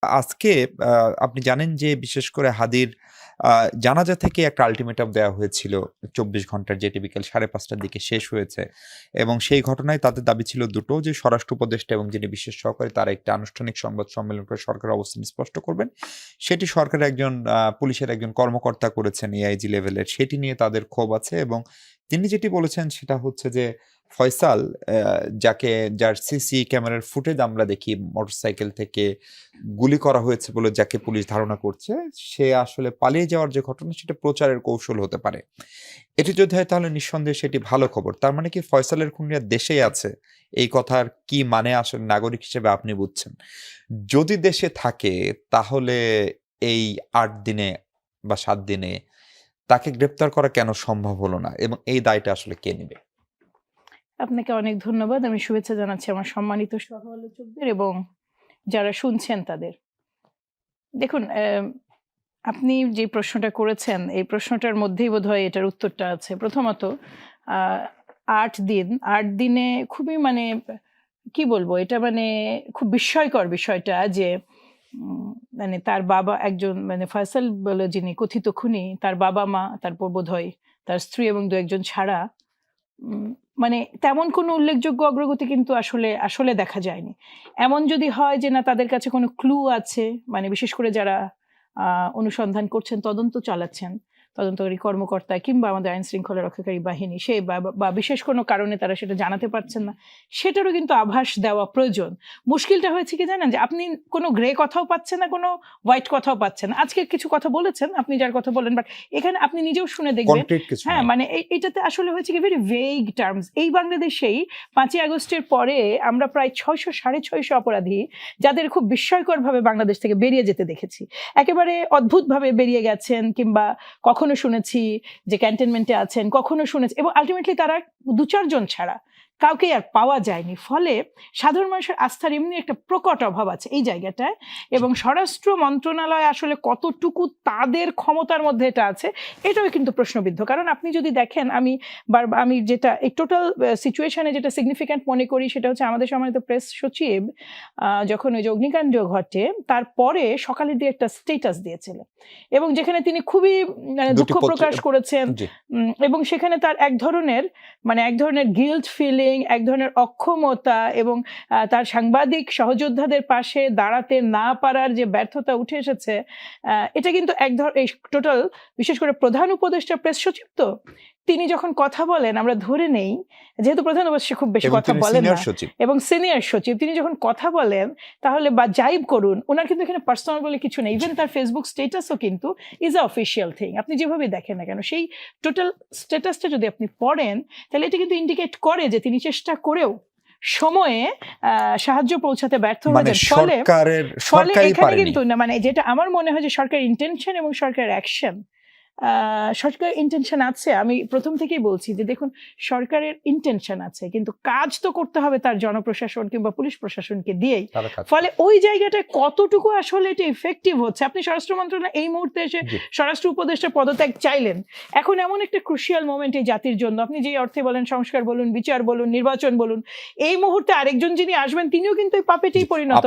আজকে আপনি জানেন যে বিশেষ করে হাদির জানাজা থেকে একটা আল্টিমেটাম দেওয়া হয়েছিল ২৪ ঘন্টার, যেটি বিকেল ৫:৩০টার দিকে শেষ হয়েছে। এবং সেই ঘটনায় তাদের দাবি ছিল দুটো, যে স্বরাষ্ট্র উপদেষ্টা এবং যিনি বিশেষ সহকারী তারা একটা আনুষ্ঠানিক সংবাদ সম্মেলন করে সরকারের অবস্থান স্পষ্ট করবেন। সেটি সরকারের একজন পুলিশের একজন কর্মকর্তা করেছেন এআইজি লেভেলের। সেটি নিয়ে তাদের ক্ষোভ আছে এবং তিনি যেটি বলেছেন সেটা হচ্ছে যে ফয়সাল, যার সিসি ক্যামেরার ফুটেজ আমরা দেখি মোটরসাইকেল থেকে গুলি করা হয়েছে বলে যাকে পুলিশ ধারণা করছে, সে আসলে পালিয়ে যাওয়ার যে ঘটনা সেটা প্রচারের কৌশল হতে পারে। এটি যদি হয় তাহলে নিঃসন্দেহে সেটি ভালো খবর। তার মানে কি ফয়সালের খুনিরা দেশেই আছে? এই কথার কি মানে আসলে নাগরিক হিসেবে আপনি বুঝছেন? যদি দেশে থাকে তাহলে এই ৮ দিনে বা ৭ দিনে তাকে গ্রেপ্তার করা কেন সম্ভব হলো না? এবং এই দায়টা আসলে কে নিবে? আপনাকে অনেক ধন্যবাদ। আমি শুভেচ্ছা জানাচ্ছি আমার সম্মানিত সহ আলোচকদের এবং যারা শুনছেন তাদের। দেখুন, আপনি যে প্রশ্নটা করেছেন এই প্রশ্নটার মধ্যেই বোধহয় এটার উত্তরটা আছে। প্রথমত, ৮ দিন, ৮ দিনে খুবই কি বলবো, এটা খুব বিস্ময়কর বিষয়টা যে তার বাবা একজন ফয়সাল বলে যিনি কথিত খুনি, তার বাবা-মা, তারপর বোধহয় তার স্ত্রী এবং ২-১ জন ছাড়া তেমন কোনো উল্লেখযোগ্য অগ্রগতি কিন্তু আসলে দেখা যায়নি। এমন যদি হয় যে না তাদের কাছে কোনো ক্লু আছে, বিশেষ করে যারা অনুসন্ধান করছেন, তদন্ত চালাচ্ছেন, তদন্তকারী কর্মকর্তা কিংবা আমাদের আইন শৃঙ্খলা রক্ষাকারী বাহিনী, সে বা বিশেষ কোনো কারণে তারা সেটা জানাতে পারছেন না, সেটারও কিন্তু আভাস দেওয়া প্রয়োজন। মুশকিলটা হয়েছে কি জানেন, যে আপনি কোনো গ্রে কথাও পাচ্ছেন না, কোনো হোয়াইট কথাও পাচ্ছেন না। আজকে কিছু কথা বলেছেন আপনি, যার কথা বলেন, বাট এখানে আপনি নিজেও শুনে দেখবেন, কনক্রিট কিছু হ্যাঁ, নেই। এইটাতে আসলে হয়েছে কি, ভেরি ভেগ টার্মস। এই বাংলাদেশেই ৫ই আগস্টের পরে আমরা প্রায় ৬০০ ৬৫০ অপরাধী যাদের খুব বিস্ময়করভাবে বাংলাদেশ থেকে বেরিয়ে যেতে দেখেছি। একেবারে অদ্ভুতভাবে বেরিয়ে গেছেন, কিংবা কখনো শুনেছি যে ক্যান্টনমেন্টে আছেন, কখনো শুনেছি, এবং আলটিমেটলি তারা ২-৪ জন ছাড়া কাউকে আর পাওয়া যায়নি। ফলে সাধারণ মানুষের আস্থার এমনি একটা প্রকট অভাব আছে এই জায়গাটায়, এবং স্বরাষ্ট্র মন্ত্রণালয় আসলে কতটুকু তাদের ক্ষমতার মধ্যে এটা আছে, এটাও কিন্তু প্রশ্নবিদ্ধ। কারণ আপনি যদি দেখেন, আমি যেটা এই টোটাল সিচুয়েশনে যেটা সিগনিফিক্যান্ট মনে করি সেটা হচ্ছে আমাদের সম্মানিত প্রেস সচিব যখন ওই যে অগ্নিকাণ্ড ঘটে তারপরে সকালের দিয়ে একটা স্টেটাস দিয়েছিলেন, এবং যেখানে তিনি খুবই দুঃখ প্রকাশ করেছেন, এবং সেখানে তার এক ধরনের গিল্ট ফিলিং, এক ধরনের অক্ষমতা, এবং তার সাংবাদিক সহযোদ্ধাদের পাশে দাঁড়াতে না পারার যে ব্যর্থতা উঠে এসেছে, এটা কিন্তু এই টোটাল, বিশেষ করে প্রধান উপদেষ্টা প্রেস সচিব, তো তিনি যখন কথা বলেন, আমরা ধরে নেই, যেহেতু প্রধান উপদেষ্টা খুব বেশি কথা বলেন না এবং সিনিয়র সচিব, তিনি যখন কথা বলেন তাহলে বা যাইব করুন, ওনার কিন্তু এখানে পার্সোনাল বলে কিছু নেই। ইভেন তার ফেসবুক স্টেটাসও কিন্তু ইজ আ অফিসিয়াল থিং। আপনি যেভাবে দেখেন না কেন, সেই টোটাল স্ট্যাটাসটা যদি আপনি পড়েন, তাহলে এটা কিন্তু ইন্ডিকেট করে যে তিনি চেষ্টা করেও সময়ে সাহায্য পৌঁছাতে ব্যর্থ হয়েছেন। ফলে এখানে কিন্তু যেটা আমার মনে হয় যে সরকারের ইন্টেনশন এবং সরকারের অ্যাকশন, সরকারের ইন্টেনশন আছে। আমি প্রথম থেকেই বলছি যে দেখুন, সরকারের ইন্টেনশন আছে, কিন্তু কাজ তো করতে হবে তার জনপ্রশাসন কিংবা পুলিশ প্রশাসনকে দিয়েই। ফলে ওই জায়গাটায় কতটুকু আসলে এটা ইফেক্টিভ হচ্ছে, আপনি স্বরাষ্ট্র মন্ত্রণালয় এই মুহূর্তে এসে স্বরাষ্ট্র উপদেষ্টা পদত্যাগ চাইলেন, এখন এমন একটা ক্রুশিয়াল মোমেন্ট এই জাতির জন্য, আপনি যে অর্থে বলেন সংস্কার বলুন, বিচার বলুন, নির্বাচন বলুন, এই মুহূর্তে আরেকজন যিনি আসবেন তিনিও কিন্তু এই পাপেটেই পরিণত